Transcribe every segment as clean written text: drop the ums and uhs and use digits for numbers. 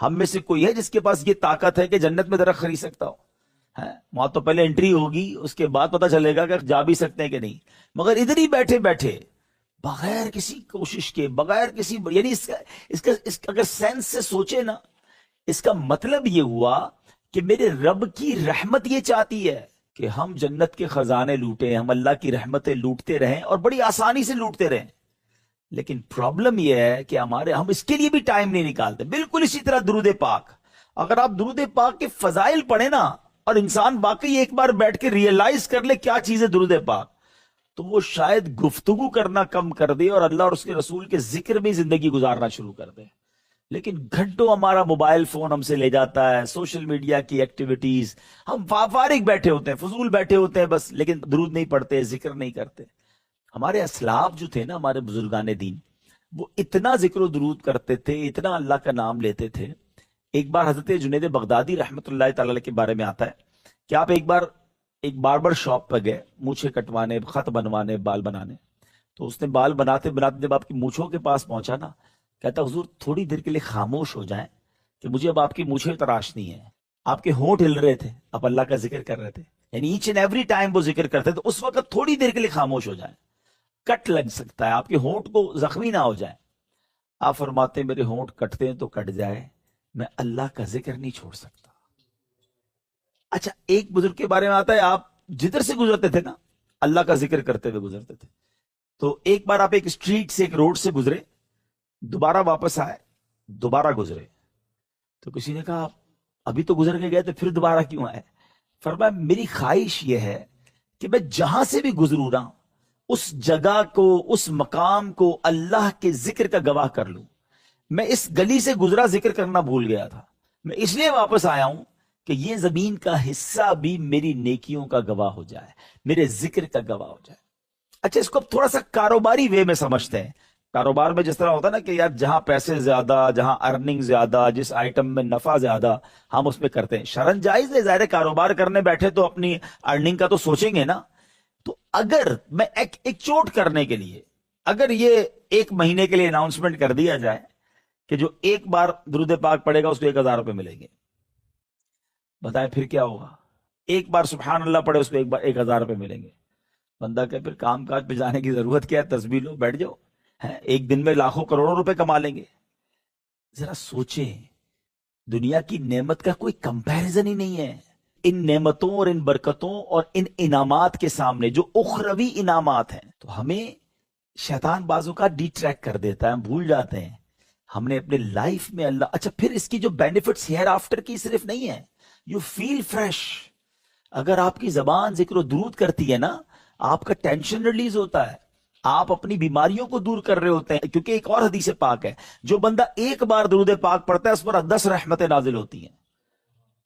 ہم میں سے کوئی ہے جس کے پاس یہ طاقت ہے کہ جنت میں درخت خرید سکتا ہو؟ ہے وہاں تو پہلے انٹری ہوگی، اس کے بعد پتہ چلے گا کہ جا بھی سکتے ہیں کہ نہیں. مگر ادھر ہی بیٹھے بیٹھے بغیر کسی کوشش کے، بغیر کسی، یعنی اس کا اگر سینس سے سوچے نا، اس کا مطلب یہ ہوا کہ میرے رب کی رحمت یہ چاہتی ہے کہ ہم جنت کے خزانے لوٹیں، ہم اللہ کی رحمتیں لوٹتے رہیں اور بڑی آسانی سے لوٹتے رہیں. لیکن پرابلم یہ ہے کہ ہم اس کے لیے بھی ٹائم نہیں نکالتے. بالکل اسی طرح درود پاک، اگر آپ درود پاک کے فضائل پڑھیں نا، اور انسان باقی ایک بار بیٹھ کے ریئلائز کر لے کیا چیز ہے درود پاک، تو وہ شاید گفتگو کرنا کم کر دے اور اللہ اور اس کے رسول کے ذکر میں زندگی گزارنا شروع کر دے. لیکن گھنٹوں ہمارا موبائل فون ہم سے لے جاتا ہے، سوشل میڈیا کی ایکٹیویٹیز، ہم فارغ بیٹھے ہوتے ہیں، فضول بیٹھے ہوتے ہیں بس، لیکن درود نہیں پڑھتے، ذکر نہیں کرتے. ہمارے اسلاف جو تھے نا، ہمارے بزرگان دین، وہ اتنا ذکر و درود کرتے تھے، اتنا اللہ کا نام لیتے تھے. ایک بار حضرت جنید بغدادی رحمۃ اللہ تعالی علیہ کے بارے میں آتا ہے کہ آپ ایک بار ایک باربر شاپ پہ گئے، مونچھیں کٹوانے، خط بنوانے، بال بنانے. تو اس نے بال بناتے بناتے جب آپ کی مونچھوں کے پاس پہنچا نا، کہتا حضور تھوڑی دیر کے لیے خاموش ہو جائیں کہ مجھے اب آپ کی مونچھیں تراشنی ہے. آپ کے ہونٹ ہل رہے تھے، آپ اللہ کا ذکر کر رہے تھے، یعنی ایچ اینڈ ایوری ٹائم وہ ذکر کرتے تھے. تو اس وقت تھوڑی دیر کے لیے خاموش ہو جائیں، کٹ لگ سکتا ہے، آپ کے ہونٹ کو زخمی نہ ہو جائے. آپ فرماتے ہیں میرے ہونٹ کٹتے ہیں تو کٹ جائے، میں اللہ کا ذکر نہیں چھوڑ سکتا. اچھا، ایک بزرگ کے بارے میں آتا ہے، آپ جدھر سے گزرتے تھے نا، اللہ کا ذکر کرتے ہوئے گزرتے تھے. تو ایک بار آپ ایک اسٹریٹ سے، ایک روڈ سے گزرے، دوبارہ واپس آئے، دوبارہ گزرے. تو کسی نے کہا ابھی تو گزر کے گئے تو پھر دوبارہ کیوں آئے؟ فرمایا میری خواہش یہ ہے کہ میں جہاں سے بھی گزروں نا، اس جگہ کو، اس مقام کو اللہ کے ذکر کا گواہ کر لوں. میں اس گلی سے گزرا، ذکر کرنا بھول گیا تھا، میں اس لیے واپس آیا ہوں کہ یہ زمین کا حصہ بھی میری نیکیوں کا گواہ ہو جائے، میرے ذکر کا گواہ ہو جائے. اچھا، اس کو اب تھوڑا سا کاروباری وے میں سمجھتے ہیں. کاروبار میں جس طرح ہوتا ہے نا کہ یار جہاں پیسے زیادہ، جہاں ارننگ زیادہ، جس آئٹم میں نفع زیادہ، ہم اس میں کرتے ہیں. شرن جائز ہے، ظاہر ہے کاروبار کرنے بیٹھے تو اپنی ارننگ کا تو سوچیں گے نا. تو اگر میں ایک چوٹ کرنے کے لیے، اگر یہ ایک مہینے کے لیے اناؤنسمنٹ کر دیا جائے کہ جو ایک بار درود پاک پڑے گا اس کو 1000 روپے ملیں گے، بتائیں پھر کیا ہوگا؟ ایک بار سبحان اللہ پڑھے اس کو 1000 روپے ملیں گے. بندہ کہ پھر کام کاج پہ جانے کی ضرورت کیا ہے، تسبیح لو بیٹھ جاؤ، ایک دن میں لاکھوں کروڑوں روپے کما لیں گے. ذرا سوچیں، دنیا کی نعمت کا کوئی کمپیریزن ہی نہیں ہے ان نعمتوں اور ان برکتوں اور ان انعامات کے سامنے، جو اخروی انعامات ہیں. تو ہمیں شیطان بازو کا ڈی ٹریک کر دیتا ہے، ہم بھول جاتے ہیں ہم نے اپنے لائف میں اللہ. اچھا، پھر اس کی جو بینیفٹس ہیئر آفٹر کی صرف نہیں ہے، یو فیل فریش. اگر آپ کی زبان ذکر و درود کرتی ہے نا، آپ کا ٹینشن ریلیز ہوتا ہے، آپ اپنی بیماریوں کو دور کر رہے ہوتے ہیں. کیونکہ ایک اور حدیث پاک ہے، جو بندہ ایک بار درود پاک پڑھتا ہے اس پر 10 رحمتیں نازل ہوتی ہیں.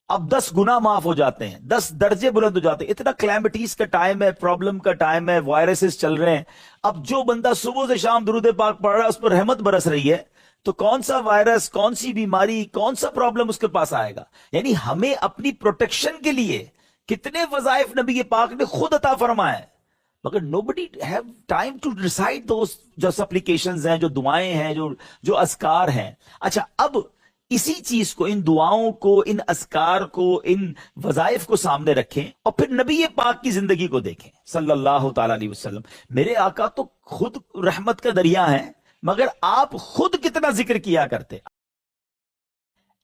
اب 10 گناہ معاف ہو جاتے ہیں، 10 درجے بلند ہو جاتے ہیں. اتنا کلیمٹیز کا ٹائم ہے، پرابلم کا ٹائم ہے، وائرسز چل رہے ہیں. اب جو بندہ صبح سے شام درود پاک پڑھ رہا ہے اس پر رحمت برس رہی ہے، تو کون سا وائرس، کون سی بیماری، کون سا پرابلم اس کے پاس آئے گا؟ یعنی ہمیں اپنی پروٹیکشن کے لیے کتنے وظائف نبی پاک نے خود عطا فرمائے، مگر nobody have time to recite those جو supplications ہیں، جو دعائیں ہیں، جو اذکار ہیں. اچھا، اب اسی چیز کو، ان دعاؤں کو، ان اذکار کو، ان وظائف کو سامنے رکھیں اور پھر نبی پاک کی زندگی کو دیکھیں صلی اللہ تعالی علیہ وسلم. میرے آقا تو خود رحمت کا دریا ہیں، مگر آپ خود کتنا ذکر کیا کرتے.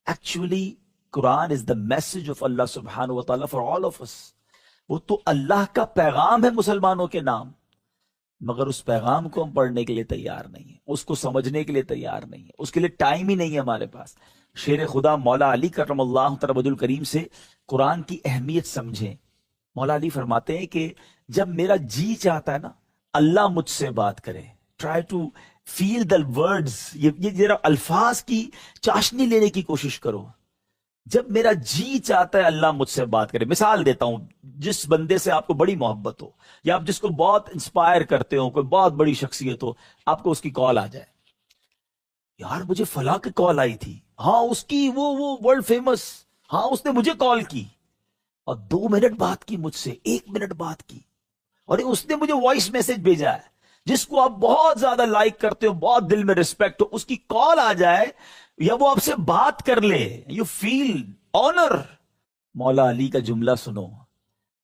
Actually Quran is the message of Allah سبحانہ و تعالیٰ فار آل آف اس. وہ تو اللہ کا پیغام ہے مسلمانوں کے نام، مگر اس پیغام کو ہم پڑھنے کے لیے تیار نہیں ہیں، اس کو سمجھنے کے لیے تیار نہیں ہیں، اس کے لیے ٹائم ہی نہیں ہے ہمارے پاس. شیر خدا مولا علی کرم اللہ تعالی الکریم سے قرآن کی اہمیت سمجھیں. مولا علی فرماتے ہیں کہ جب میرا جی چاہتا ہے نا اللہ مجھ سے بات کرے، try to feel the words, یہ ذرا الفاظ کی چاشنی لینے کی کوشش کرو. جب میرا جی چاہتا ہے اللہ مجھ سے بات کرے. مثال دیتا ہوں، جس بندے سے آپ کو بڑی محبت ہو، یا آپ جس کو بہت انسپائر کرتے ہو، کوئی بہت بڑی شخصیت ہو، آپ کو اس کی کال آ جائے، یار مجھے فلاں کی کال آئی تھی، ہاں اس کی وہ ورلڈ فیمس، ہاں اس نے مجھے کال کی اور 2 منٹ بات کی مجھ سے، 1 منٹ بات کی، اور اس نے مجھے وائس میسج بھیجا ہے. جس کو آپ بہت زیادہ لائک کرتے ہو، بہت دل میں ریسپیکٹ ہو، اس کی کال آ جائے، یا وہ آپ سے بات کر لے, یو فیل آنر. مولا علی کا جملہ سنو,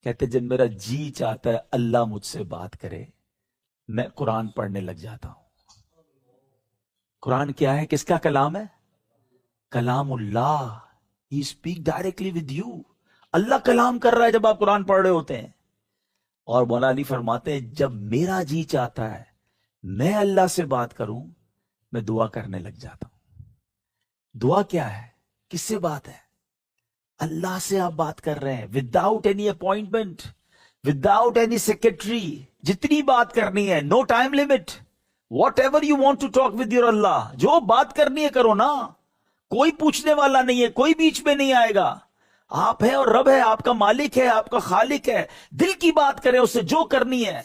کہتے جب میرا جی چاہتا ہے اللہ مجھ سے بات کرے, میں قرآن پڑھنے لگ جاتا ہوں. قرآن کیا ہے, کس کا کلام ہے؟ کلام Allah. He speak directly with you. Allah کلام کر رہا ہے جب آپ قرآن پڑھ رہے ہوتے ہیں. اور مولا علی فرماتے ہیں جب میرا جی چاہتا ہے میں اللہ سے بات کروں, میں دعا کرنے لگ جاتا ہوں. دعا کیا ہے, کس سے بات ہے؟ اللہ سے آپ بات کر رہے ہیں, without any appointment, without any secretary. جتنی بات کرنی ہے, no time limit. Whatever you want to talk with your Allah, جو بات کرنی ہے کرو نا. کوئی پوچھنے والا نہیں ہے, کوئی بیچ میں نہیں آئے گا. آپ ہے اور رب ہے, آپ کا مالک ہے, آپ کا خالق ہے. دل کی بات کریں اس سے جو کرنی ہے.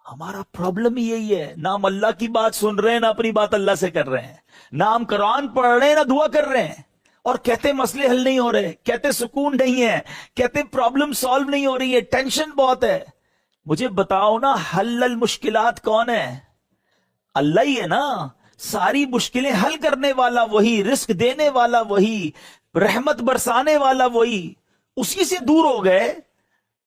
ہمارا پرابلم ہی یہی ہے, نہ ہم اللہ کی بات سن رہے ہیں, نہ اپنی بات اللہ سے کر رہے ہیں, نہ ہم قرآن پڑھ رہے ہیں, نہ دعا کر رہے ہیں. اور کہتے مسئلے حل نہیں ہو رہے, کہتے سکون نہیں ہے, کہتے پرابلم سالو نہیں ہو رہی ہے, ٹینشن بہت ہے. مجھے بتاؤ نا, حل المشکلات کون ہے؟ اللہ ہی ہے نا. ساری مشکلیں حل کرنے والا وہی, رزق دینے والا وہی, رحمت برسانے والا وہی. اسی سے دور ہو گئے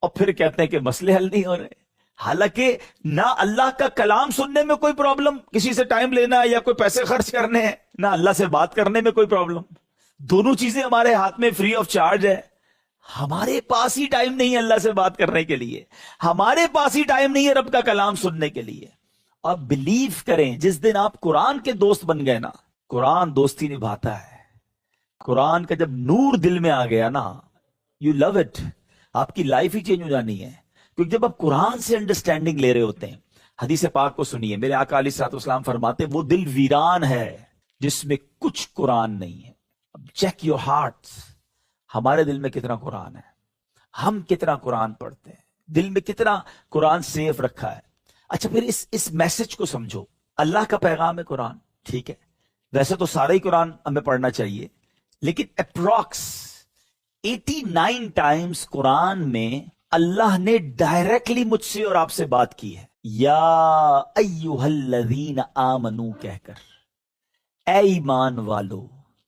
اور پھر کہتے ہیں کہ مسئلے حل نہیں ہو رہے. حالانکہ نہ اللہ کا کلام سننے میں کوئی پرابلم, کسی سے ٹائم لینا یا کوئی پیسے خرچ کرنے ہیں, نہ اللہ سے بات کرنے میں کوئی پرابلم. دونوں چیزیں ہمارے ہاتھ میں فری آف چارج ہے. ہمارے پاس ہی ٹائم نہیں ہے اللہ سے بات کرنے کے لیے, ہمارے پاس ہی ٹائم نہیں ہے رب کا کلام سننے کے لیے. اور بلیو کریں, جس دن آپ قرآن کے دوست بن گئے نا, قرآن دوستی نبھاتا ہے. قرآن کا جب نور دل میں آ گیا نا, یو لو اٹ, آپ کی لائف ہی چینج ہو جانی ہے. کیونکہ جب آپ قرآن سے انڈرسٹینڈنگ لے رہے ہوتے ہیں, حدیث پاک کو سنیے, میرے آقا علیہ الصلوۃ والسلام فرماتے وہ دل ویران ہے جس میں کچھ قرآن نہیں ہے. چیک یور ہارٹ, ہمارے دل میں کتنا قرآن ہے, ہم کتنا قرآن پڑھتے ہیں, دل میں کتنا قرآن سیف رکھا ہے. اچھا پھر اس میسج کو سمجھو, اللہ کا پیغام ہے قرآن, ٹھیک ہے, ویسے تو سارا ہی قرآن ہمیں پڑھنا چاہیے, لیکن اپروکس 89 ٹائمز قرآن میں اللہ نے ڈائریکٹلی مجھ سے اور آپ سے بات کی ہے. یا ایھا الذین آمنو کہہ کر, اے ایمان والو,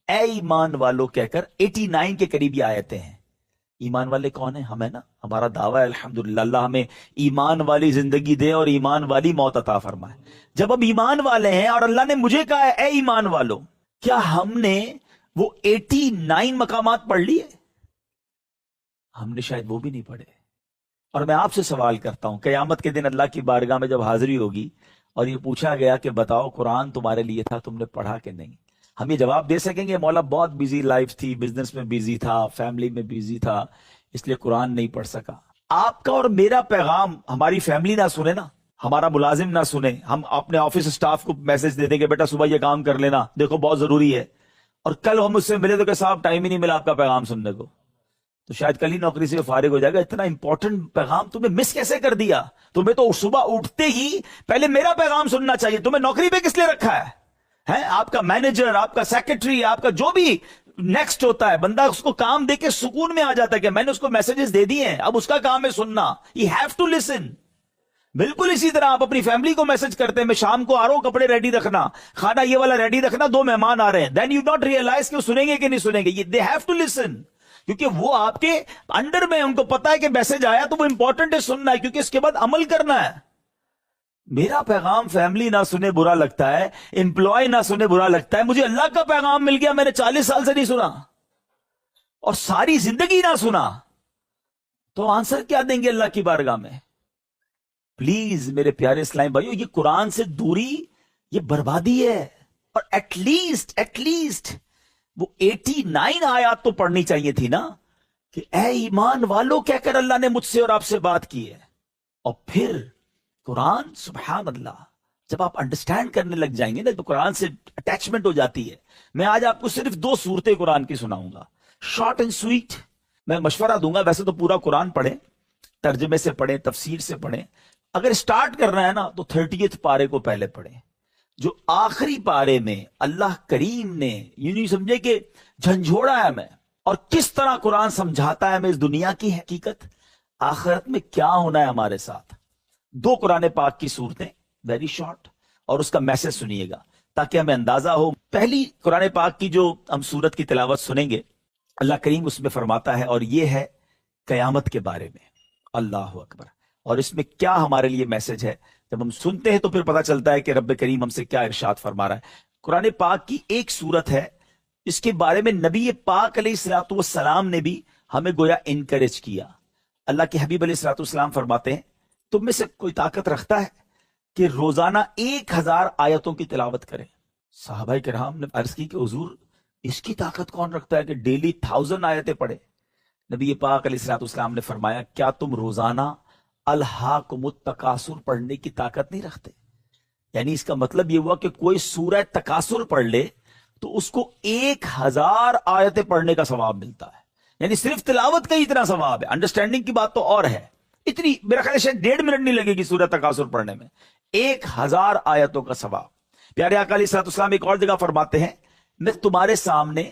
اے ایمان والو کہہ کر 89 کے قریب یہ آیتیں ہیں. ایمان والے کون ہیں؟ ہم ہیں نا. ہمارا دعویٰ ہے الحمدللہ, اللہ ہمیں ایمان والی زندگی دے اور ایمان والی موت عطا فرمائے. جب ہم ایمان والے ہیں اور اللہ نے مجھے کہا ہے اے ایمان والو, کیا ہم نے وہ 89 مقامات پڑھ لیے؟ ہم نے شاید وہ بھی نہیں پڑھے. اور میں آپ سے سوال کرتا ہوں, قیامت کے دن اللہ کی بارگاہ میں جب حاضری ہوگی اور یہ پوچھا گیا کہ بتاؤ قرآن تمہارے لیے تھا, تم نے پڑھا کہ نہیں, ہم یہ جواب دے سکیں گے مولا بہت بیزی لائف تھی, بزنس میں بیزی تھا, فیملی میں بیزی تھا, اس لیے قرآن نہیں پڑھ سکا. آپ کا اور میرا پیغام ہماری فیملی نہ سنے نا, ہمارا ملازم نہ سنے, ہم اپنے آفس سٹاف کو میسج دے دیں کہ بیٹا صبح یہ کام کر لینا, دیکھو بہت ضروری ہے, اور کل ہم اس سے ملے تو کہ صاحب ٹائم ہی نہیں ملا آپ کا پیغام سننے کو, تو شاید کل ہی نوکری سے فارغ ہو جائے گا. اتنا امپورٹنٹ پیغام تمہیں مس کیسے کر دیا؟ تمہیں تو صبح اٹھتے ہی پہلے میرا پیغام سننا چاہیے. تمہیں نوکری پہ کس لیے رکھا ہے؟ آپ کا مینیجر, آپ کا سیکرٹری, آپ کا جو بھی نیکسٹ ہوتا ہے بندہ, اس کو کام دے کے سکون میں آ جاتا ہے کہ میں نے اس کو میسجز دے دیے ہیں, اب اس کا کام ہے سننا. You have to listen. بالکل اسی طرح آپ اپنی فیملی کو میسج کرتے ہیں میں شام کو آ رہا ہوں, کپڑے ریڈی رکھنا, کھانا یہ والا ریڈی رکھنا, 2 مہمان آ رہے ہیں. دین یو ڈونٹ ریئلائز کہ وہ سنیں گے کہ نہیں سنیں گے. دے ہیو ٹو لسن, کیونکہ وہ آپ کے انڈر میں, ان کو پتا ہے کہ میسج آیا تو وہ امپورٹنٹ ہے سننا ہے, کیونکہ اس کے بعد عمل کرنا ہے. میرا پیغام فیملی نہ سنے برا لگتا ہے, امپلائی نہ سنے برا لگتا ہے, مجھے اللہ کا پیغام مل گیا, میں نے 40 سال سے نہیں سنا اور ساری زندگی نہ سنا, تو آنسر کیا دیں گے اللہ کی بارگاہ میں؟ پلیز میرے پیارے اسلام بھائیو, یہ قرآن سے دوری یہ بربادی ہے. اور ایٹ لیسٹ وہ 89 آیات تو پڑھنی چاہیے تھی نا, کہ اے ایمان والو کہہ کر اللہ نے مجھ سے اور آپ سے بات کی ہے. اور پھر قرآن, سبحان اللہ, جب آپ انڈرسٹینڈ کرنے لگ جائیں گے نا تو قرآن سے اٹیچمنٹ ہو جاتی ہے. میں آج آپ کو صرف 2 سورتیں قرآن کی سناؤں گا, شارٹ اینڈ سویٹ. میں مشورہ دوں گا, ویسے تو پورا قرآن پڑھیں, ترجمے سے پڑھیں, تفسیر سے پڑھیں. اگر سٹارٹ کرنا ہے نا تو 30th پارے کو پہلے پڑھیں, جو آخری پارے میں اللہ کریم نے یوں نہیں سمجھے کہ جھنجھوڑا ہے ہمیں, اور کس طرح قرآن سمجھاتا ہے ہمیں اس دنیا کی حقیقت, آخرت میں کیا ہونا ہے ہمارے ساتھ. 2 قرآن پاک کی صورتیں, ویری شارٹ, اور اس کا میسج سنیے گا. تاکہ ہمیں اندازہ ہو. پہلی قرآن پاک کی جو ہم سورت کی تلاوت سنیں گے، اللہ کریم اس میں فرماتا ہے، اور یہ ہے قیامت کے بارے میں. اللہ اکبر. اور اس میں کیا ہمارے لیے میسج ہے، جب ہم سنتے ہیں تو پھر پتہ چلتا ہے کہ رب کریم ہم سے کیا ارشاد فرما رہا ہے. قرآن پاک کی ایک سورت ہے، اس کے بارے میں نبی پاک علیہ الصلوۃ والسلام نے بھی ہمیں گویا انکریج کیا. اللہ کے حبیب علیہ الصلوۃ والسلام فرماتے ہیں، تم میں سے کوئی طاقت رکھتا ہے کہ روزانہ 1000 آیتوں کی تلاوت کرے؟ صحابہ کرام نے عرض کی کہ حضور اس کی طاقت کون رکھتا ہے کہ ڈیلی 1000 آیتیں پڑھے؟ نبی پاک علیہ الصلوۃ والسلام نے فرمایا، کیا تم روزانہ الہاکم التکاثر پڑھنے کی طاقت نہیں رکھتے؟ یعنی اس کا مطلب یہ ہوا کہ کوئی سورہ تکاثر پڑھ لے تو اس کو 1000 آیتیں پڑھنے کا ثواب ملتا ہے. یعنی صرف تلاوت کا ہی اتنا ثواب ہے. انڈرسٹینڈنگ کی بات تو اور ہے. اتنی میرا خیال ہے 1.5 منٹ نہیں لگے گی سورہ تکاثر پڑھنے میں، 1000 آیتوں کا ثواب. پیارے آقا علیہ الصلوۃ والسلام ایک اور جگہ فرماتے ہیں، میں تمہارے سامنے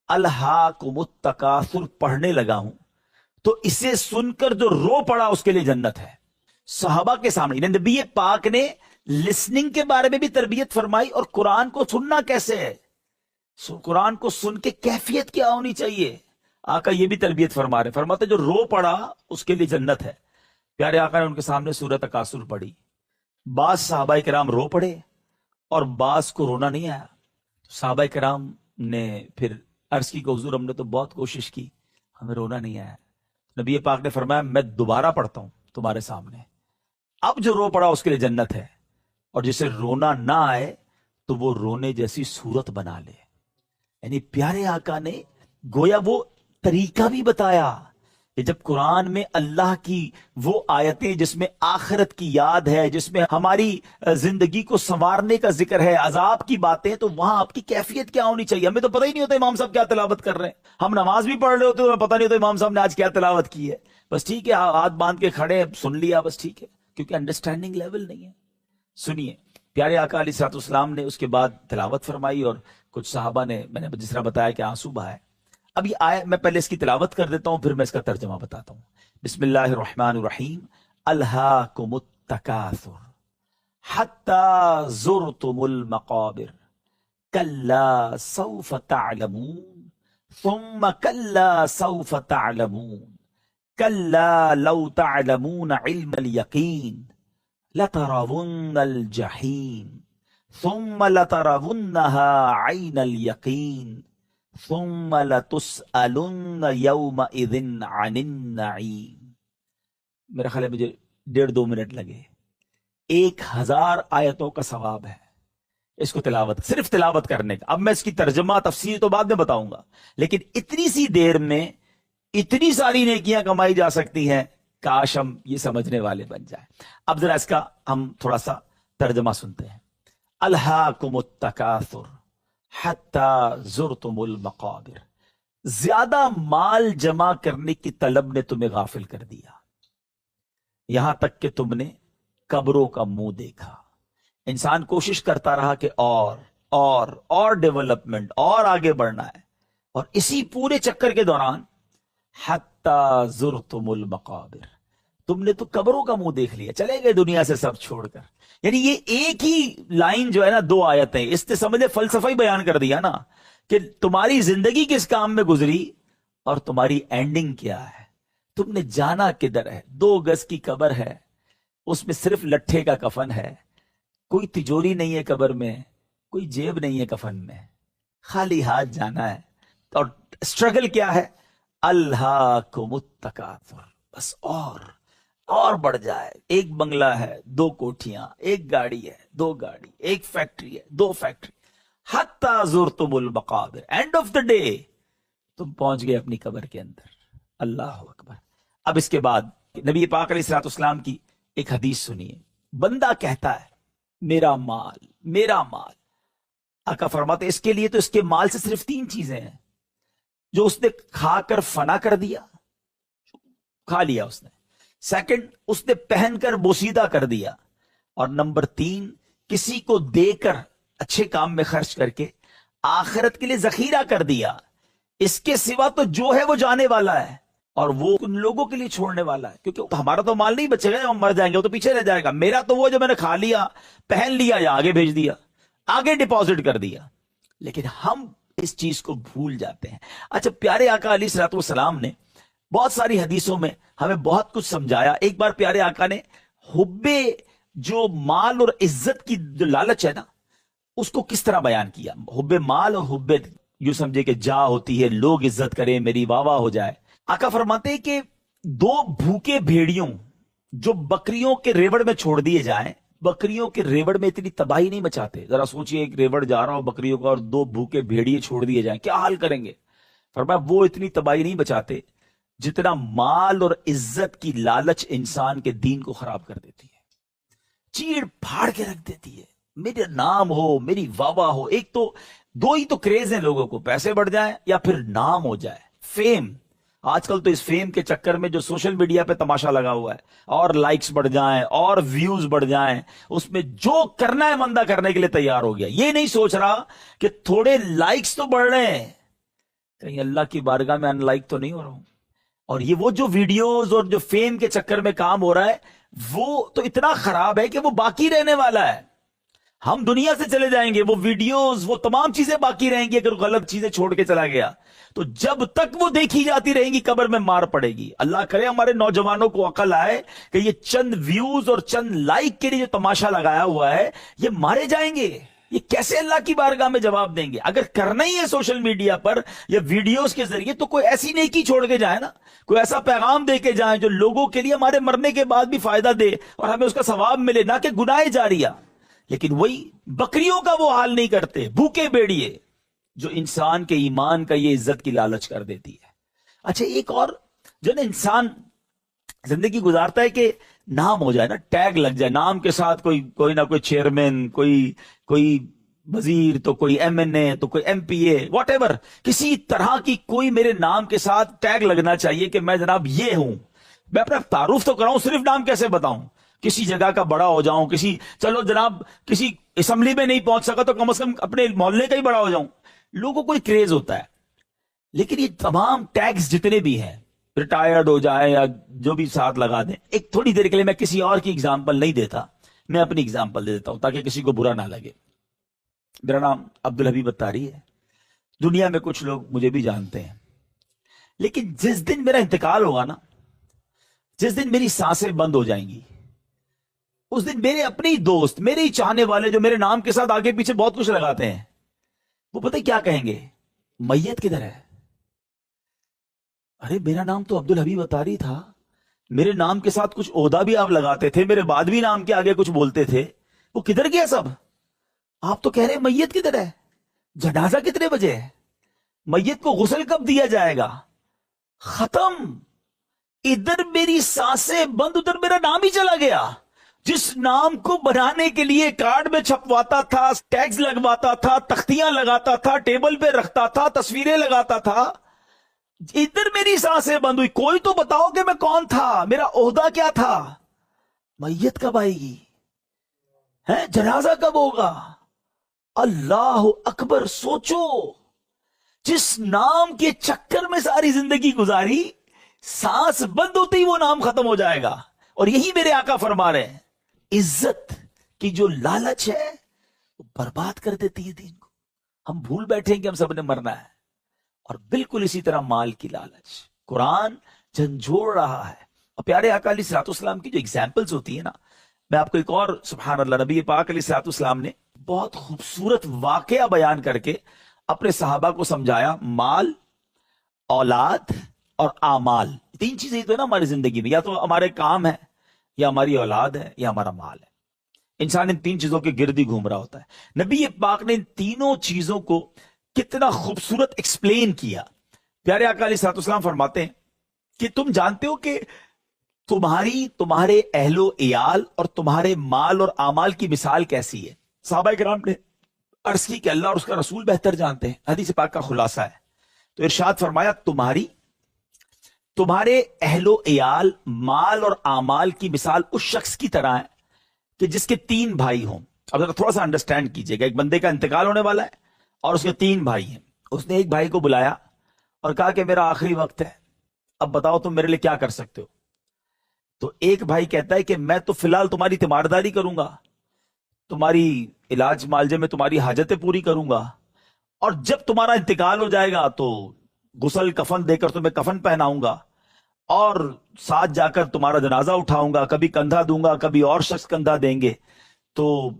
الہاکم التکاثر پڑھنے لگا ہوں تو اسے سن کر جو رو پڑا اس کے لیے جنت ہے. صحابہ کے سامنے نبی پاک نے لسننگ کے بارے میں بھی تربیت فرمائی، اور قرآن کو سننا کیسے ہے، قرآن کو سن کے کیفیت کیا ہونی چاہیے، آقا یہ بھی تربیت فرما رہے. فرماتے جو رو پڑا اس کے لیے جنت ہے. پیارے آقا نے ان کے سامنے سورہ تکاثر پڑھی. بعض صحابہ کرام رو پڑے اور بعض کو رونا نہیں آیا. صحابہ کرام نے پھر عرض کی کہ حضور ہم نے تو بہت کوشش کی، ہمیں رونا نہیں آیا. نبی پاک نے فرمایا میں دوبارہ پڑھتا ہوں تمہارے سامنے، اب جو رو پڑا اس کے لیے جنت ہے، اور جسے رونا نہ آئے تو وہ رونے جیسی صورت بنا لے. یعنی پیارے آقا نے گویا وہ طریقہ بھی بتایا کہ جب قرآن میں اللہ کی وہ آیتیں جس میں آخرت کی یاد ہے، جس میں ہماری زندگی کو سنوارنے کا ذکر ہے، عذاب کی باتیں، تو وہاں آپ کی کیفیت کیا ہونی چاہیے. ہمیں تو پتہ ہی نہیں ہوتا امام صاحب کیا تلاوت کر رہے ہیں. ہم نماز بھی پڑھ رہے ہوتے ہیں، پتہ نہیں ہوتا امام صاحب نے آج کیا تلاوت کی ہے. بس ٹھیک ہے، ہاتھ باندھ کے کھڑے سن لیا، بس ٹھیک ہے، کیونکہ انڈرسٹینڈنگ لیول نہیں ہے. سنیے، پیارے آقا علیہ الصلوۃ والسلام نے اس کے بعد تلاوت فرمائی، اور کچھ صحابہ نے، میں نے جس طرح بتایا کہ آنسو بہائے. اب یہ آیت میں پہلے اس کی تلاوت کر دیتا ہوں، پھر میں اس کا ترجمہ بتاتا ہوں. بسم اللہ الرحمن الرحیم. الہاکم التکاثر حتی زرتم المقابر کلا سوف تعلمون ثم کلا سوف تعلمون کلا لو تعلمون علم الیقین لترون الجحیم ثم لترونها عین الیقین ثم لتسألن یومئذ عن النعیم. میرا خیال ہے مجھے 1.5-2 منٹ لگے. 1000 آیتوں کا ثواب ہے اس کو تلاوت، صرف تلاوت کرنے کا. اب میں اس کی ترجمہ تفسیر تو بعد میں بتاؤں گا، لیکن اتنی سی دیر میں اتنی ساری نیکیاں کمائی جا سکتی ہیں، کاش ہم یہ سمجھنے والے بن جائیں. اب ذرا اس کا ہم تھوڑا سا ترجمہ سنتے ہیں. الہاکم التکاثر حتی زرتم المقابر. زیادہ مال جمع کرنے کی طلب نے تمہیں غافل کر دیا، یہاں تک کہ تم نے قبروں کا منہ دیکھا. انسان کوشش کرتا رہا کہ اور ڈیولپمنٹ، اور آگے بڑھنا ہے، اور اسی پورے چکر کے دوران حتی زرتم المقابر، تم نے تو قبروں کا منہ دیکھ لیا، چلے گئے دنیا سے سب چھوڑ کر. یعنی یہ ایک ہی لائن جو ہے نا، 2 آیتیں، اس نے سمجھے فلسفہ ہی بیان کر دیا نا کہ تمہاری زندگی کس کام میں گزری اور تمہاری اینڈنگ کیا ہے. تم نے جانا کدھر ہے. 2 گز کی قبر ہے، اس میں صرف لٹھے کا کفن ہے، کوئی تجوری نہیں ہے قبر میں، کوئی جیب نہیں ہے کفن میں، خالی ہاتھ جانا ہے. اور اسٹرگل کیا ہے؟ الہاکم التکاثر، بس اور بڑھ جائے. ایک بنگلہ ہے، 2 کوٹھیاں، ایک گاڑی ہے، 2 گاڑی، ایک فیکٹری ہے، 2 فیکٹری. حتی زرتم المقابر، اینڈ آف دا ڈے تم پہنچ گئے اپنی قبر کے اندر. اللہ اکبر. اب اس کے بعد نبی پاک علیہ الصلوۃ والسلام کی ایک حدیث سنیے. بندہ کہتا ہے میرا مال میرا مال. آقا فرماتے اس کے لیے تو اس کے مال سے صرف 3 چیزیں ہیں جو اس نے کھا کر فنا کر دیا، کھا لیا اس نے. سیکنڈ، اس نے پہن کر بوسیدہ کر دیا. اور نمبر 3، کسی کو دے کر اچھے کام میں خرچ کر کے آخرت کے لیے ذخیرہ کر دیا. اس کے سوا تو جو ہے وہ جانے والا ہے، اور وہ ان لوگوں کے لیے چھوڑنے والا ہے. کیونکہ ہمارا تو مال نہیں بچے گا، ہم مر جائیں گے، وہ تو پیچھے رہ جائے گا. میرا تو وہ جو میں نے کھا لیا، پہن لیا یا آگے بھیج دیا. آگے ڈپازٹ کر دیا. لیکن ہم اس چیز کو بھول جاتے ہیں. اچھا، پیارے آقا علیہ الصلوۃ والسلام نے بہت ساری حدیثوں میں ہمیں بہت کچھ سمجھایا. ایک بار پیارے آقا نے حب جو مال اور عزت کی جو لالچ ہے نا، اس کو کس طرح بیان کیا. حب مال اور حب، یوں سمجھے کہ جا ہوتی ہے، لوگ عزت کریں، میری واہ واہ ہو جائے. آقا فرماتے ہیں کہ دو بھوکے بھیڑیوں جو بکریوں کے ریوڑ میں چھوڑ دیے جائیں، بکریوں کے ریوڑ میں اتنی تباہی نہیں مچاتے. ذرا سوچئے، ایک ریوڑ جا رہا ہو بکریوں کا اور دو بھوکے بھیڑیے چھوڑ دیے جائیں، کیا حال کریں گے؟ فرمایا وہ اتنی تباہی نہیں بچاتے جتنا مال اور عزت کی لالچ انسان کے دین کو خراب کر دیتی ہے، چیڑ پھاڑ کے رکھ دیتی ہے. میرا نام ہو، میری واہ واہ ہو. ایک تو دو ہی تو کریز ہیں لوگوں کو، پیسے بڑھ جائیں یا پھر نام ہو جائے، فیم. آج کل تو اس فیم کے چکر میں جو سوشل میڈیا پہ تماشا لگا ہوا ہے، اور لائکس بڑھ جائیں اور ویوز بڑھ جائیں، اس میں جو کرنا ہے بندہ کرنے کے لیے تیار ہو گیا. یہ نہیں سوچ رہا کہ تھوڑے لائکس تو بڑھ رہے ہیں، کہیں اللہ کی بارگاہ میں ان لائک تو نہیں ہو رہا ہوں. اور یہ وہ جو ویڈیوز اور جو فیم کے چکر میں کام ہو رہا ہے، وہ تو اتنا خراب ہے کہ وہ باقی رہنے والا ہے. ہم دنیا سے چلے جائیں گے، وہ ویڈیوز، وہ تمام چیزیں باقی رہیں گی. اگر غلط چیزیں چھوڑ کے چلا گیا تو جب تک وہ دیکھی جاتی رہیں گی قبر میں مار پڑے گی. اللہ کرے ہمارے نوجوانوں کو عقل آئے کہ یہ چند ویوز اور چند لائک کے لیے جو تماشا لگایا ہوا ہے، یہ مارے جائیں گے. یہ کیسے اللہ کی بارگاہ میں جواب دیں گے؟ اگر کرنا ہی ہے سوشل میڈیا پر یا ویڈیوز کے ذریعے، تو کوئی ایسی نیکی چھوڑ کے جائے نا، کوئی ایسا پیغام دے کے جائیں جو لوگوں کے لیے ہمارے مرنے کے بعد بھی فائدہ دے اور ہمیں اس کا ثواب ملے، نہ کہ گناہ جاریہ. لیکن وہی بکریوں کا وہ حال نہیں کرتے، بھوکے بیڑیے، جو انسان کے ایمان کا یہ عزت کی لالچ کر دیتی ہے. اچھا، ایک اور جو نا انسان زندگی گزارتا ہے کہ نام ہو جائے نا، ٹیگ لگ جائے نام کے ساتھ، کوئی نہ کوئی چیئرمین، کوئی وزیر، تو کوئی ایم این اے، تو کوئی M P A, whatever, کسی طرح کی کوئی میرے نام کے ساتھ ٹیگ لگنا چاہیے کہ میں جناب یہ ہوں. میں اپنا تعارف تو کراؤں، صرف نام کیسے بتاؤں؟ کسی جگہ کا بڑا ہو جاؤں، چلو جناب کسی اسمبلی میں نہیں پہنچ سکا تو کم از کم اپنے محلے کا ہی بڑا ہو جاؤں. لوگوں کو کریز ہوتا ہے. لیکن یہ تمام ٹیگز جتنے بھی ہیں، ریٹائرڈ ہو جائے یا جو بھی ساتھ لگا دیں. ایک تھوڑی دیر کے لیے میں کسی اور کی اگزامپل نہیں دیتا، میں اپنی اگزامپل دے دیتا ہوں تاکہ کسی کو برا نہ لگے. میرا نام عبدالحبیب اتاری ہے. دنیا میں کچھ لوگ مجھے بھی جانتے ہیں، لیکن جس دن میرا انتقال ہوگا نا، جس دن میری سانسیں بند ہو جائیں گی، اس دن میرے اپنے ہی دوست، میرے ہی چاہنے والے جو میرے نام کے ساتھ آگے پیچھے بہت کچھ لگاتے ہیں، وہ پتہ کیا کہیں گے؟ میت کدھر ہے؟ ارے میرا نام تو عبدالحبیب اتاری تھا، میرے نام کے ساتھ کچھ عہدہ بھی آپ لگاتے تھے، میرے بعد بھی نام کے آگے کچھ بولتے تھے، وہ کدھر گیا سب؟ آپ تو کہہ رہے ہیں میت کدھر ہے؟ جنازہ کتنے بجے ہے؟ میت کو غسل کب دیا جائے گا؟ ختم. ادھر میری سانسیں بند، ادھر میرا نام ہی چلا گیا. جس نام کو بنانے کے لیے کارڈ میں چھپواتا تھا، ٹیگز لگواتا تھا، تختیاں لگاتا تھا، ٹیبل پہ رکھتا تھا، تصویریں لگاتا تھا، ادھر میری سانسیں بند ہوئی. کوئی تو بتاؤ کہ میں کون تھا، میرا عہدہ کیا تھا؟ میت کب آئے گی؟ جنازہ کب ہوگا؟ اللہ اکبر. سوچو، جس نام کے چکر میں ساری زندگی گزاری، سانس بند ہوتے ہی وہ نام ختم ہو جائے گا. اور یہی میرے آقا فرما رہے ہیں، عزت کی جو لالچ ہے وہ برباد کر دیتی ہے دین کو. ہم بھول بیٹھے ہیں کہ ہم سب نے مرنا ہے. اور بالکل اسی طرح مال کی لالچ قرآن جھنجھوڑ رہا ہے. اور پیارے آقا علیہ الصلوۃ والسلام کی جو ایگزامپلز ہوتی ہیں نا، میں آپ کو ایک اور، سبحان اللہ، نبی پاک علیہ الصلوۃ والسلام نے بہت خوبصورت واقعہ بیان کر کے اپنے صحابہ کو سمجھایا. مال، اولاد اور اعمال، تین چیزیں تو ہے نا ہماری زندگی میں، یا تو ہمارے کام ہے، یا ہماری اولاد ہے، یا ہمارا مال ہے. انسان ان تین چیزوں کے گرد ہی گھوم رہا ہوتا ہے. نبی پاک نے ان تینوں چیزوں کو کتنا خوبصورت ایکسپلین کیا. پیارے آقا علیہ الصلوۃ والسلام فرماتے ہیں کہ تم جانتے ہو کہ تمہارے اہل و عیال اور تمہارے مال اور اعمال کی مثال کیسی ہے؟ صحابہ کرام نے عرض کی کہ اللہ اور اس کا رسول بہتر جانتے ہیں. حدیث پاک کا خلاصہ ہے. تو ارشاد فرمایا، تمہارے اہل و عیال، مال اور اعمال کی مثال اس شخص کی طرح ہے کہ جس کے تین بھائی ہوں. اب ذرا تھوڑا سا انڈرسٹینڈ کیجئے گا. ایک بندے کا انتقال ہونے والا ہے اور اس کے تین بھائی ہیں. اس نے ایک بھائی کو بلایا اور کہا کہ میرا آخری وقت ہے، اب بتاؤ تم میرے لیے کیا کر سکتے ہو. تو ایک بھائی کہتا ہے کہ میں تو فی الحال تمہاری تیمارداری کروں گا. تمہاری علاج معالجے میں تمہاری حاجتیں پوری کروں گا، اور جب تمہارا انتقال ہو جائے گا تو غسل کفن دے کر تمہیں کفن پہناؤں گا، اور ساتھ جا کر تمہارا جنازہ اٹھاؤں گا، کبھی کندھا دوں گا، کبھی اور شخص کندھا دیں گے، تو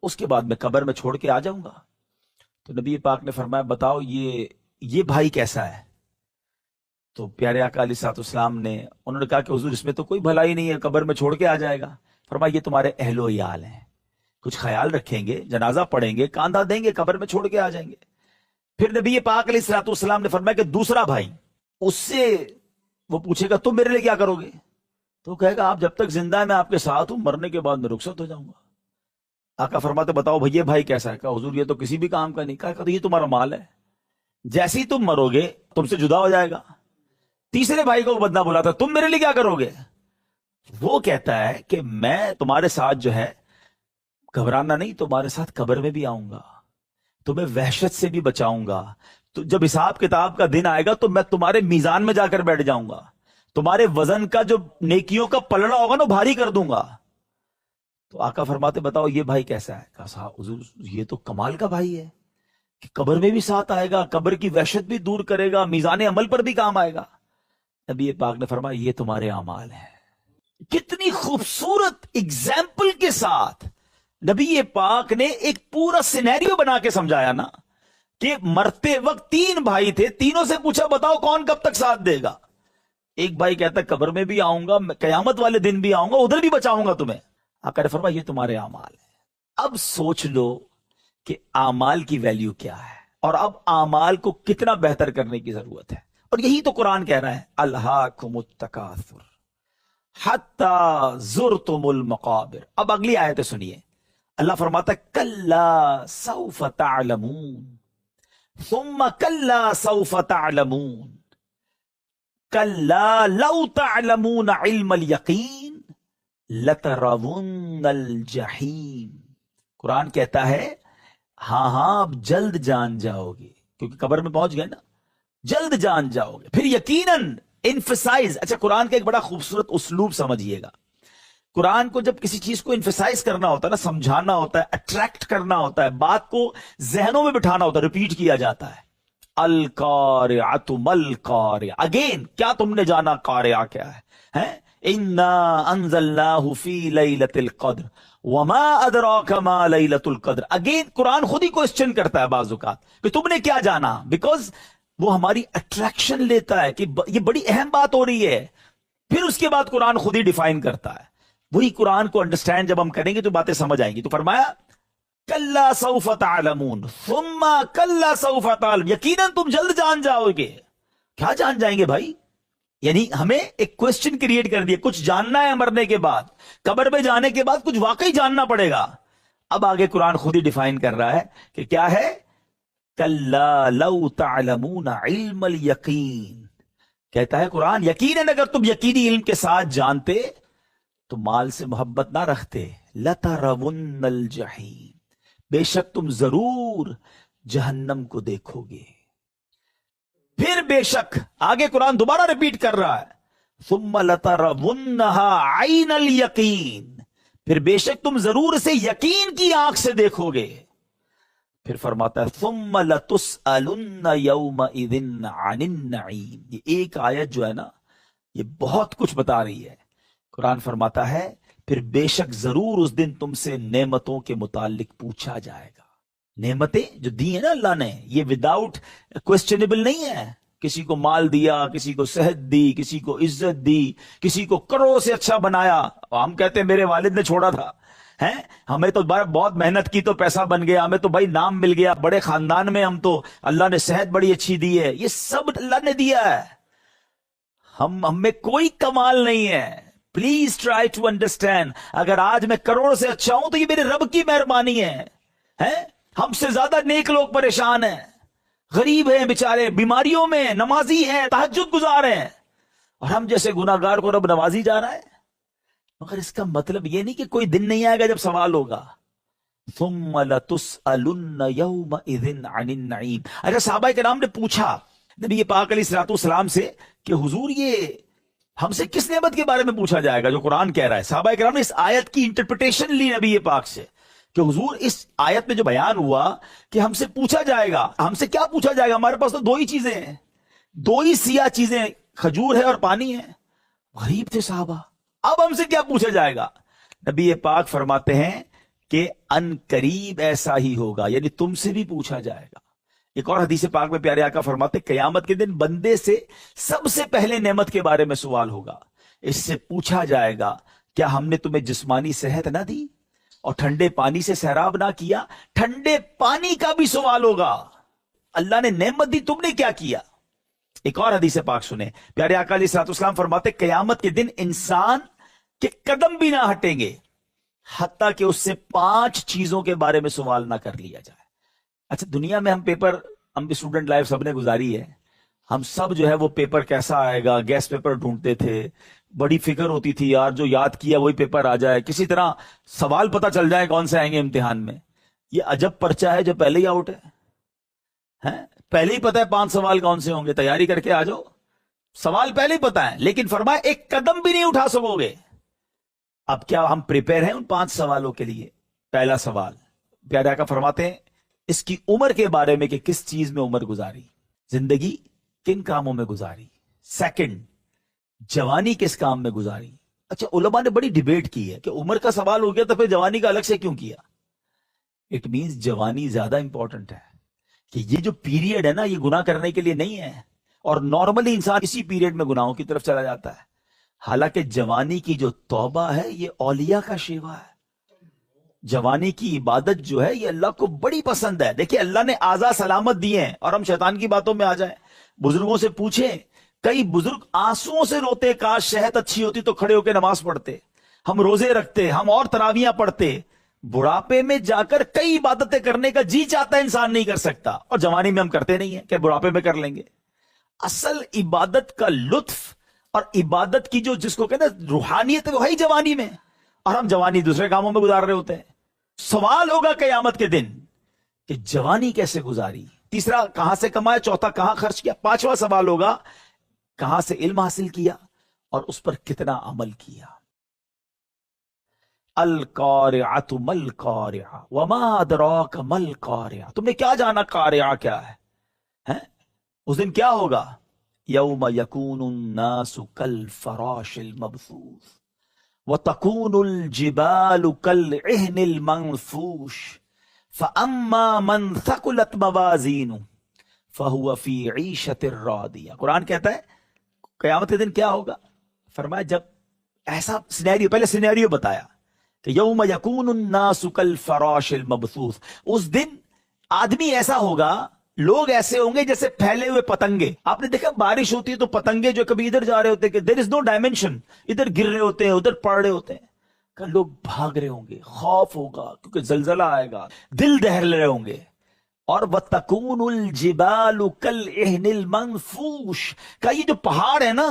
اس کے بعد میں قبر میں چھوڑ کے آ جاؤں گا۔ تو نبی پاک نے فرمایا بتاؤ یہ بھائی کیسا ہے؟ تو پیارے آقا علیہ الصلوۃ والسلام نے انہوں نے کہا کہ حضور اس میں تو کوئی بھلائی نہیں ہے، قبر میں چھوڑ کے آ جائے گا۔ فرمایا یہ تمہارے اہل و عیال ہیں، کچھ خیال رکھیں گے، جنازہ پڑھیں گے، کاندھا دیں گے، قبر میں چھوڑ کے آ جائیں گے۔ پھر نبی پاک علیہ الصلوۃ والسلام نے فرمایا کہ دوسرا بھائی، اس سے وہ پوچھے گا تم میرے لیے کیا کرو گے؟ تو کہے گا آپ جب تک زندہ ہے میں آپ کے ساتھ ہوں، مرنے کے بعد میں رخصت ہو جاؤں گا۔ آقا فرماتے بتاؤ بھائی یہ بھائی کیسا ہے؟ کہا حضور یہ تو کسی بھی کام کا نہیں۔ کہا تو یہ تمہارا مال ہے، جیسے ہی تم مرو گے تم سے جدا ہو جائے گا۔ تیسرے بھائی کو وہ بندہ بلاتا تم میرے لیے کیا کرو گے؟ وہ کہتا ہے کہ میں تمہارے ساتھ جو ہے گھبرانا نہیں، تمہارے ساتھ قبر میں بھی آؤں گا، تمہیں وحشت سے بھی بچاؤں گا، تو جب حساب کتاب کا دن آئے گا تو میں تمہارے میزان میں جا کر بیٹھ جاؤں گا، تمہارے وزن کا جو نیکیوں کا پلڑا ہوگا نا بھاری کر دوں گا۔ تو آقا فرماتے بتاؤ یہ بھائی کیسا ہے؟ کہا صاحب حضور یہ تو کمال کا بھائی ہے کہ قبر میں بھی ساتھ آئے گا، قبر کی وحشت بھی دور کرے گا، میزان عمل پر بھی کام آئے گا۔ نبی پاک نے فرمایا یہ تمہارے اعمال ہیں۔ کتنی خوبصورت اگزامپل کے ساتھ نبی پاک نے ایک پورا سینیریو بنا کے سمجھایا نا، کہ مرتے وقت تین بھائی تھے، تینوں سے پوچھا بتاؤ کون کب تک ساتھ دے گا؟ ایک بھائی کہتا ہے قبر میں بھی آؤں گا، قیامت والے دن بھی آؤں گا، ادھر بھی بچاؤں گا تمہیں۔ آقا نے فرمایا یہ تمہارے اعمال ہیں۔ اب سوچ لو کہ اعمال کی ویلیو کیا ہے، اور اب اعمال کو کتنا بہتر کرنے کی ضرورت ہے، اور یہی تو قرآن کہہ رہا ہے الہاکم التکاثر حتی زرتم المقابر۔ اب اگلی آیت سنیے، اللہ فرماتا ہے کلا سوف تعلمون ثم کلا سوف تعلمون کلا لو تعلمون علم الیقین لترون الجحیم۔ قرآن کہتا ہے ہاں اب جلد جان جاؤ گے، کیونکہ قبر میں پہنچ گئے نا، جلد جان جاؤ گے۔ پھر یقیناً انفسائز، اچھا قرآن کا ایک بڑا خوبصورت اسلوب سمجھیے گا۔ قرآن کو جب کسی چیز کو انفسائز کرنا ہوتا ہے نا، سمجھانا ہوتا ہے، اٹریکٹ کرنا ہوتا ہے، بات کو ذہنوں میں بٹھانا ہوتا ہے، ریپیٹ کیا جاتا ہے۔ القارعۃ ملقارعہ، اگین کیا تم نے جانا قارعہ کیا ہے؟ انا انزلناہ فی لیلۃ القدر وما ادراک ما لیلۃ القدر۔ اگین قرآن خود ہی کوسچن کرتا ہے بعض اوقات کہ تم نے کیا جانا، بیکاز وہ ہماری اٹریکشن لیتا ہے کہ یہ بڑی اہم بات ہو رہی ہے۔ پھر اس کے بعد قرآن خود ہی ڈیفائن کرتا ہے۔ وہی قرآن کو انڈرسٹینڈ جب ہم کریں گے تو باتیں سمجھ آئیں گی۔ تو فرمایا کلا سوف تعلمون ثم کلا سوف تعلمون، یقیناً تم جلد جان جاؤ گے۔ کیا جان جائیں گے بھائی؟ یعنی ہمیں ایک کوسچن کریٹ کر دیا، کچھ جاننا ہے مرنے کے بعد، قبر میں جانے کے بعد کچھ واقعی جاننا پڑے گا۔ اب آگے قرآن خود ہی ڈیفائن کر رہا ہے کہ کیا ہے، کلا لو تعلمون علم الیقین، کہتا ہے قرآن یقیناً اگر تم یقینی علم کے ساتھ جانتے تو مال سے محبت نہ رکھتے، لترون الجحیم، بے شک تم ضرور جہنم کو دیکھو گے۔ پھر بے شک آگے قرآن دوبارہ ریپیٹ کر رہا ہے ثم لترونها عین الیقین، پھر بے شک تم ضرور اسے یقین کی آنکھ سے دیکھو گے۔ پھر فرماتا ہے ثم لتسألن یومئذ عن النعیم۔ یہ ایک آیت جو ہے نا یہ بہت کچھ بتا رہی ہے۔ قرآن فرماتا ہے پھر بے شک ضرور اس دن تم سے نعمتوں کے متعلق پوچھا جائے گا۔ نعمتیں جو دی ہیں نا اللہ نے، یہ وداؤٹ کوسچنیبل نہیں ہے۔ کسی کو مال دیا، کسی کو صحت دی، کسی کو عزت دی، کسی کو کروڑوں سے اچھا بنایا۔ ہم کہتے ہیں میرے والد نے چھوڑا تھا، ہیں ہمیں تو بہت محنت کی تو پیسہ بن گیا، ہمیں تو بھائی نام مل گیا، بڑے خاندان میں ہم تو، اللہ نے صحت بڑی اچھی دی ہے۔ یہ سب اللہ نے دیا ہے، ہم میں کوئی کمال نہیں ہے۔ پلیز ٹرائی ٹو انڈرسٹینڈ، اگر آج میں کروڑ سے اچھا ہوں تو یہ میرے رب کی مہربانی ہے۔ ہم سے زیادہ نیک لوگ پریشان ہیں، غریب ہیں بیچارے، بیماریوں میں، نمازی ہیں، تہجد گزار ہیں، اور ہم جیسے گناہگار کو رب نوازی جا رہا ہے۔ مگر اس کا مطلب یہ نہیں کہ کوئی دن نہیں آئے گا جب سوال ہوگا۔ ثم لتسألن یومئذ عن النعیم۔ اچھا صحابہ کرام نے پوچھا نبی پاک علیہ الصلوۃ والسلام سے کہ حضور یہ ہم سے کس نعمت کے بارے میں پوچھا جائے گا جو قرآن کہہ رہا ہے؟ صحابہ کرام نے اس آیت کی انٹرپریٹیشن لی نبی پاک سے کہ حضور اس آیت میں جو بیان ہوا کہ ہم سے پوچھا جائے گا، ہم سے کیا پوچھا جائے گا؟ ہمارے پاس تو دو ہی چیزیں ہیں، دو ہی سیاہ چیزیں، کھجور ہے اور پانی ہے۔ غریب تھے صحابہ، اب ہم سے کیا پوچھا جائے گا؟ نبی پاک فرماتے ہیں کہ ان قریب ایسا ہی ہوگا، یعنی تم سے بھی پوچھا جائے گا۔ ایک اور حدیث پاک میں پیارے آقا فرماتے قیامت کے دن بندے سے سب سے پہلے نعمت کے بارے میں سوال ہوگا، اس سے پوچھا جائے گا کیا ہم نے تمہیں جسمانی صحت نہ دی اور ٹھنڈے پانی سے سیراب نہ کیا؟ ٹھنڈے پانی کا بھی سوال ہوگا، اللہ نے نعمت دی، تم نے کیا کیا؟ ایک اور حدیث پاک سنیں، پیارے آقا علیہ الصلوۃ والسلام فرماتے قیامت کے دن انسان کے قدم بھی نہ ہٹیں گے حتیٰ کہ اس سے 5 چیزوں کے بارے میں سوال نہ کر لیا جائے۔ اچھا، دنیا میں ہم بھی اسٹوڈنٹ لائف سب نے گزاری ہے، ہم سب جو ہے وہ پیپر کیسا آئے گا، گیس پیپر ڈھونڈتے تھے، بڑی فکر ہوتی تھی یار جو یاد کیا وہی پیپر آ جائے، کسی طرح سوال پتہ چل جائے کون سے آئیں گے امتحان میں۔ یہ عجب پرچہ ہے جو پہلے ہی آؤٹ ہے، پہلے ہی پتہ ہے 5 سوال کون سے ہوں گے، تیاری کر کے آ جاؤ، سوال پہلے ہی پتہ ہے، لیکن فرمایا ایک قدم بھی نہیں اٹھا سکو گے۔ اب کیا ہم پریپئر ہیں ان 5 سوالوں کے لیے؟ پہلا سوال پیارے آقا فرماتے ہیں اس کی عمر کے بارے میں کہ کس چیز میں عمر گزاری، زندگی کن کاموں میں گزاری۔ سیکنڈ، جوانی کس کام میں گزاری۔ اچھا، علماء نے بڑی ڈیبیٹ کی ہے کہ عمر کا سوال ہو گیا تو پھر جوانی کا الگ سے کیوں کیا؟ اٹ مینز جوانی زیادہ امپورٹنٹ ہے، کہ یہ جو پیریڈ ہے نا یہ گناہ کرنے کے لیے نہیں ہے، اور نارملی انسان اسی پیریڈ میں گناہوں کی طرف چلا جاتا ہے، حالانکہ جوانی کی جو توبہ ہے یہ اولیاء کا شیوا ہے۔ جوانی کی عبادت جو ہے یہ اللہ کو بڑی پسند ہے۔ دیکھیں اللہ نے اعضاء سلامت دیے ہیں، اور ہم شیطان کی باتوں میں آ جائیں، بزرگوں سے پوچھیں، کئی بزرگ آنسوؤں سے روتے کاش صحت اچھی ہوتی تو کھڑے ہو کے نماز پڑھتے، ہم روزے رکھتے، ہم اور تراویحاں پڑھتے، بڑھاپے میں جا کر کئی عبادتیں کرنے کا جی چاہتا ہے انسان نہیں کر سکتا، اور جوانی میں ہم کرتے نہیں ہیں کہ بڑھاپے میں کر لیں گے۔ اصل عبادت کا لطف اور عبادت کی جو جس کو کہتے ہیں روحانیت ہے وہ ہے جوانی میں، اور ہم جوانی دوسرے کاموں میں گزار رہے ہوتے ہیں۔ سوال ہوگا قیامت کے دن کہ جوانی کیسے گزاری، تیسرا کہاں سے کمایا، چوتھا کہاں خرچ کیا، پانچواں سوال ہوگا کہاں سے علم حاصل کیا اور اس پر کتنا عمل کیا۔ القارعۃ ما القارعہ وما ادراک ما القارعہ، تم نے کیا جانا قارعہ کیا ہے؟ اس دن کیا ہوگا؟ یوم یکون الناس کالفراش المبثوث وتكون الجبال كالعهن المنفوش فأما من ثقلت موازینہ فهو في عیشة راضیہ۔ قرآن کہتا ہے قیامت کے دن کیا ہوگا؟ فرمایا جب ایسا سینیریو، پہلے سینیریو بتایا کہ یوم یکون الناس کالفراش المبثوث، اس دن آدمی ایسا ہوگا، لوگ ایسے ہوں گے جیسے پھیلے ہوئے پتنگے۔ آپ نے دیکھا بارش ہوتی ہے تو پتنگے جو کبھی ادھر جا رہے ہوتے ہیں کہ دیر از نو ڈائمینشن، ادھر گر رہے ہوتے ہیں ادھر پڑ رہے ہوتے ہیں، کہ لوگ بھاگ رہے ہوں گے، خوف ہوگا کیونکہ زلزلہ آئے گا، دل دہل رہے ہوں گے۔ اور وَتَكُونُ الْجِبَالُ كَالْعِهْنِ الْمَنْفُوشِ، کہ یہ جو پہاڑ ہے نا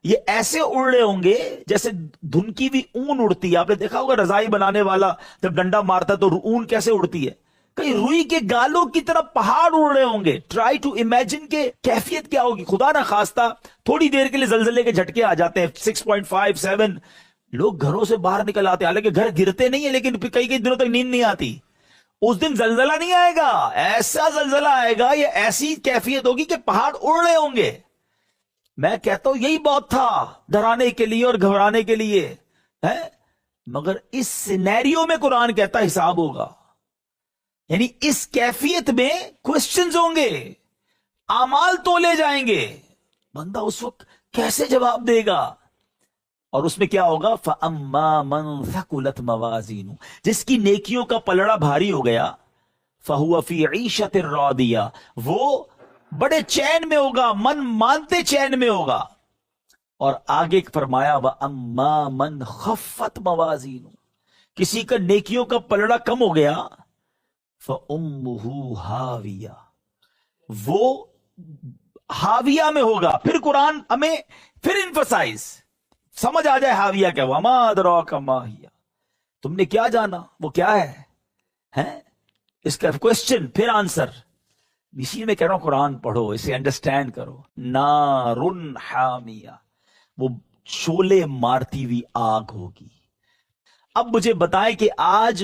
یہ ایسے اڑ رہے ہوں گے جیسے دھنکی ہوئی اون اڑتی ہے۔ آپ نے دیکھا ہوگا رضائی بنانے والا جب ڈنڈا مارتا ہے تو اون کیسے اڑتی ہے، کہیں روئی کے گالوں کی طرح پہاڑ اڑ رہے ہوں گے۔ ٹرائی ٹو امیجن کہ کیفیت کیا ہوگی۔ خدا نہ خواستہ تھوڑی دیر کے لیے زلزلے کے جھٹکے آ جاتے ہیں 6.5 7، لوگ گھروں سے باہر نکل آتے ہیں، حالانکہ گھر گرتے نہیں ہیں لیکن کئی دنوں تک نیند نہیں آتی۔ اس دن زلزلہ نہیں آئے گا، ایسا زلزلہ آئے گا، یہ ایسی کیفیت ہوگی کہ پہاڑ اڑ رہے ہوں گے۔ میں کہتا ہوں یہی بہت تھا ڈرانے کے لیے اور گھبرانے کے لیے ہے، مگر اس سینیریو میں قرآن کہتا حساب ہوگا، یعنی اس کیفیت میں کوسچنز ہوں گے، اعمال تولے جائیں گے، بندہ اس وقت کیسے جواب دے گا؟ اور اس میں کیا ہوگا؟ فَأَمَّا مَنْ ثَقُلَتْ مَوَازِينُ، جس کی نیکیوں کا پلڑا بھاری ہو گیا، فَهُوَ فِي عِيشَةٍ رَاضِيَةٍ، وہ بڑے چین میں ہوگا، من مانتے چین میں ہوگا۔ اور آگے فرمایا وَأَمَّا مَنْ خَفَّتْ مَوَازِينُ، کسی کا نیکیوں کا پلڑا کم ہو گیا، فَأُمُّهُ هَاوِيَةٌ، وہ ہاویہ میں ہوگا۔ پھر قرآن ہمیں پھر انفسائز سمجھ آ جائے ہاویہ کیا، وما ادراک ما ہی، تم نے کیا جانا وہ کیا ہے؟ اس کا کوسچن پھر آنسر۔ اسی میں کہہ رہا ہوں قرآن پڑھو، اسے انڈرسٹینڈ کرو۔ نارن حامیہ، وہ شعلے مارتی ہوئی آگ ہوگی۔ اب مجھے بتائیں کہ آج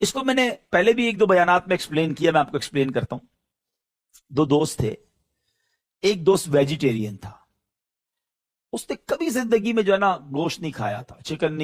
اس کو میں نے پہلے بھی ایک دو بیانات میں ایکسپلین کیا، میں آپ کو ایکسپلین کرتا ہوں. دو دوست تھے. ایک دوست ویجیٹیرین تھا، اس نے کبھی زندگی میں جو ہے نا گوشت نہیں کھایا تھا، چکن نہیں